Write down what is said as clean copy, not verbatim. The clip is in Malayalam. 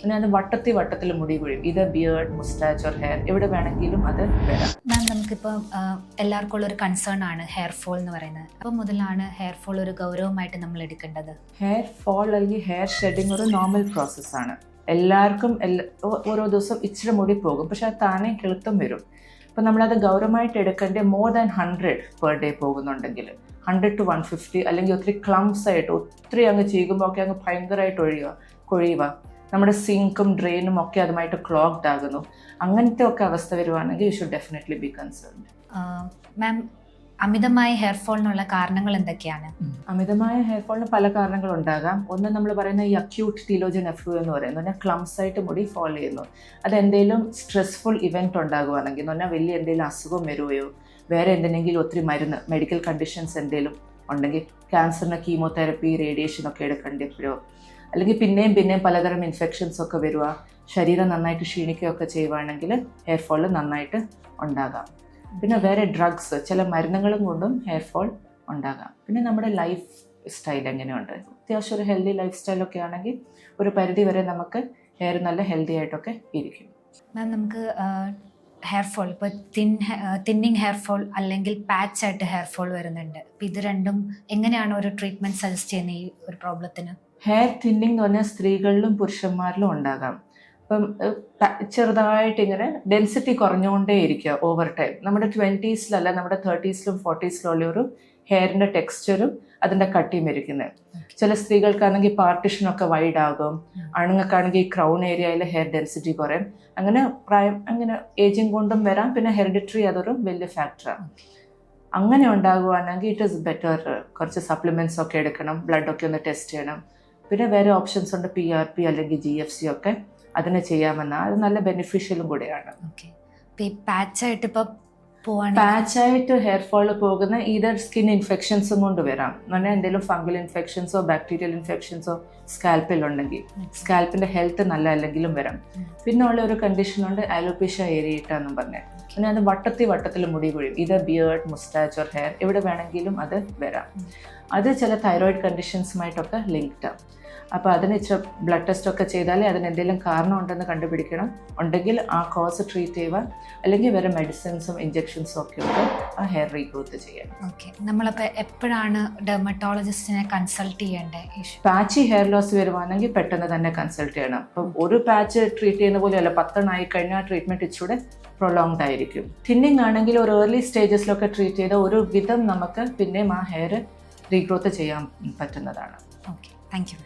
പിന്നെ അത് വട്ടത്തിൽ മുടി വീഴും. ഇത് ബിയേർഡ്, മുസ്റ്റാച്ച് ഓർ ഹെയർ എവിടെ വേണമെങ്കിലും അത് വരാം. മാം, നമുക്കിപ്പോൾ എല്ലാവർക്കും ഉള്ളൊരു കൺസേൺ ആണ് ഹെയർ ഫോൾ എന്ന് പറയുന്നത്. അപ്പോൾ മുതലാണ് ഹെയർ ഫോൾ ഒരു ഗൗരവമായിട്ട് നമ്മൾ എടുക്കേണ്ടത്? ഹെയർ ഫോൾ അല്ലെങ്കിൽ ഹെയർ ഷെഡിങ് ഒരു നോർമൽ പ്രോസസ്സാണ്. എല്ലാവർക്കും ഓരോ ദിവസം ഇച്ചിരി മുടി പോകും, പക്ഷെ അത് താനേ കിളുത്തും വരും. അപ്പോൾ നമ്മളത് ഗൗരവമായിട്ട് എടുക്കേണ്ട മോർ ദാൻ 100 പെർ ഡേ പോകുന്നുണ്ടെങ്കിൽ 100 to 150, അല്ലെങ്കിൽ ഒത്തിരി ക്ലംസ് ആയിട്ട് ഒത്തിരി അങ്ങ് ചെയ്യുമ്പോൾ ഒക്കെ അങ്ങ് ഭയങ്കരമായിട്ട് കൊഴിയുക, നമ്മുടെ സിങ്കും ഡ്രെയിനും ഒക്കെ അതുമായിട്ട് ക്ലോഗ്ഡ് ആകുന്നു. അങ്ങനത്തെ ഒക്കെ അവസ്ഥ വരുവാണെങ്കിൽ you should definitely be concerned. Ma'am, അമിതമായ ഹെയർ ഫോളിനുള്ള കാരണങ്ങൾ എന്തൊക്കെയാണ്? അമിതമായ ഹെയർ ഫോളിന് പല കാരണങ്ങളുണ്ടാകാം. ഒന്ന് നമ്മൾ പറയുന്ന ഈ അക്യൂട്ട് ടീലോജൻ എഫ്ലൂ എന്ന് പറയുന്നത് പറഞ്ഞാൽ ക്ലംസ് ആയിട്ട് മുടി ഫോൾ ചെയ്യുന്നു. അത് എന്തെങ്കിലും സ്ട്രെസ്ഫുൾ ഇവൻറ്റ് ഉണ്ടാകുവാണെങ്കിൽ എന്ന് പറഞ്ഞാൽ വലിയ എന്തെങ്കിലും അസുഖം വരുകയോ വേറെ എന്തെങ്കിലും ഒത്തിരി മരുന്ന് മെഡിക്കൽ കണ്ടീഷൻസ് എന്തെങ്കിലും ഉണ്ടെങ്കിൽ ക്യാൻസറിന് കീമോതെറപ്പി റേഡിയേഷനൊക്കെ എടുക്കേണ്ടപ്പോഴോ, അല്ലെങ്കിൽ പിന്നെയും പലതരം ഇൻഫെക്ഷൻസ് ഒക്കെ വരിക, ശരീരം നന്നായിട്ട് ക്ഷീണിക്കുകയൊക്കെ ചെയ്യുവാണെങ്കിൽ ഹെയർ ഫോൾ നന്നായിട്ട് ഉണ്ടാകാം. പിന്നെ വേറെ ഡ്രഗ്സ്, ചില മരുന്നുകളും കൊണ്ടും ഹെയർ ഫോൾ ഉണ്ടാകാം. പിന്നെ നമ്മുടെ ലൈഫ് സ്റ്റൈൽ എങ്ങനെയുണ്ട്, അത്യാവശ്യം ഒരു ഹെൽത്തി ലൈഫ് സ്റ്റൈലൊക്കെ ആണെങ്കിൽ ഒരു പരിധി വരെ നമുക്ക് ഹെയർ നല്ല ഹെൽത്തി ആയിട്ടൊക്കെ ഇരിക്കും. മാം, നമുക്ക് ഹെയർ ഫോൾ ഇപ്പോൾ തിന്നിങ് ഹെയർ ഫോൾ അല്ലെങ്കിൽ പാച്ച് ആയിട്ട് ഹെയർ ഫോൾ വരുന്നുണ്ട്. അപ്പോൾ ഇത് രണ്ടും എങ്ങനെയാണ് ഒരു ട്രീറ്റ്മെൻറ്റ് സജസ്റ്റ് ചെയ്യുന്നത് ഈ ഒരു പ്രോബ്ലത്തിന്? ഹെയർ തിന്നിങ് എന്ന് പറഞ്ഞാൽ സ്ത്രീകളിലും പുരുഷന്മാരിലും ഉണ്ടാകാം. അപ്പം ചെറുതായിട്ട് ഇങ്ങനെ ഡെൻസിറ്റി കുറഞ്ഞുകൊണ്ടേ ഇരിക്കുക ഓവർ ടൈം. നമ്മുടെ 20s നമ്മുടെ 30s 40s ഒരു ഹെയറിൻ്റെ ടെക്സ്ചറും അതിൻ്റെ കട്ടിയും ഇരിക്കുന്നത്. ചില സ്ത്രീകൾക്കാണെങ്കിൽ പാർട്ടിഷനൊക്കെ വൈഡ് ആകും, ആണുങ്ങൾക്കാണെങ്കിൽ ക്രൗൺ ഏരിയയിൽ ഹെയർ ഡെൻസിറ്റി കുറയും. അങ്ങനെ അങ്ങനെ ഏജിങ് കൊണ്ടും വരാം. പിന്നെ ഹെറിഡിറ്ററി അതൊരു വലിയ ഫാക്ടറാണ്. അങ്ങനെ ഉണ്ടാകുവാണെങ്കിൽ ഇറ്റ് ഈസ് ബെറ്റർ കുറച്ച് സപ്ലിമെൻറ്റ്സ് ഒക്കെ എടുക്കണം, ബ്ലഡൊക്കെ ഒന്ന് ടെസ്റ്റ് ചെയ്യണം. പിന്നെ വേറെ ഓപ്ഷൻസ് ഉണ്ട്, PRP അല്ലെങ്കിൽ GFC ഒക്കെ അതിന് ചെയ്യാമെന്നാൽ അത് നല്ല ബെനിഫിഷ്യലും കൂടെയാണ്. പാച്ചായിട്ട് ഹെയർ ഫോൾ പോകുന്ന ഈതർ സ്കിൻ ഇൻഫെക്ഷൻസും കൊണ്ട് വരാം. പറഞ്ഞാൽ എന്തെങ്കിലും ഫംഗൽ ഇൻഫെക്ഷൻസോ ബാക്ടീരിയൽ ഇൻഫെക്ഷൻസോ സ്കാൽപ്പിൽ ഉണ്ടെങ്കിൽ സ്കാൽപ്പിൻ്റെ ഹെൽത്ത് നല്ല അല്ലെങ്കിലും വരാം. പിന്നെ ഉള്ള ഒരു കണ്ടീഷനുണ്ട് അലോപേഷ്യ ഏരിയേറ്റ എന്നും പറഞ്ഞാൽ, പിന്നെ അത് വട്ടത്തിൽ മുടി വീഴും. ഇത് ബിയേർഡ്, മുസ്റ്റാച്ച് ഓർ ഹെയർ എവിടെ വേണമെങ്കിലും അത് വരാം. അത് ചില തൈറോയിഡ് കണ്ടീഷൻസുമായിട്ടൊക്കെ ലിങ്ക്ഡ് ആണ്. അപ്പോൾ അതിന് ഇച്ചിരി ബ്ലഡ് ടെസ്റ്റ് ഒക്കെ ചെയ്താലേ അതിന് എന്തെങ്കിലും കാരണം ഉണ്ടെന്ന് കണ്ടുപിടിക്കണം. ഉണ്ടെങ്കിൽ ആ കോസ് ട്രീറ്റ് ചെയ്യുക, അല്ലെങ്കിൽ വേറെ മെഡിസിൻസും ഇഞ്ചെക്ഷൻസും ഒക്കെ ഉണ്ട് ആ ഹെയർ റീഗ്രോത്ത് ചെയ്യാൻ. ഓക്കെ, നമ്മളപ്പോൾ എപ്പോഴാണ് ഡെർമറ്റോളജിസ്റ്റിനെ കൺസൾട്ട് ചെയ്യേണ്ടത്? പാച്ചി ഹെയർ ലോസ് വരുവാണെങ്കിൽ പെട്ടെന്ന് തന്നെ കൺസൾട്ട് ചെയ്യണം. അപ്പം ഒരു പാച്ച് ട്രീറ്റ് ചെയ്യുന്ന പോലെയല്ല, 10 ആയി കഴിഞ്ഞാൽ ട്രീറ്റ്മെൻറ്റ് ഇച്ചിരി പ്രൊലോങ്ഡ് ആയിരിക്കും. തിന്നിങ് ആണെങ്കിൽ ഒരു ഏർലി സ്റ്റേജസിലൊക്കെ ട്രീറ്റ് ചെയ്ത ഒരു വിധം നമുക്ക് പിന്നെയും ആ ഹെയർ റീഗ്രോത്ത് ചെയ്യാൻ പറ്റുന്നതാണ്. Okay, thank you.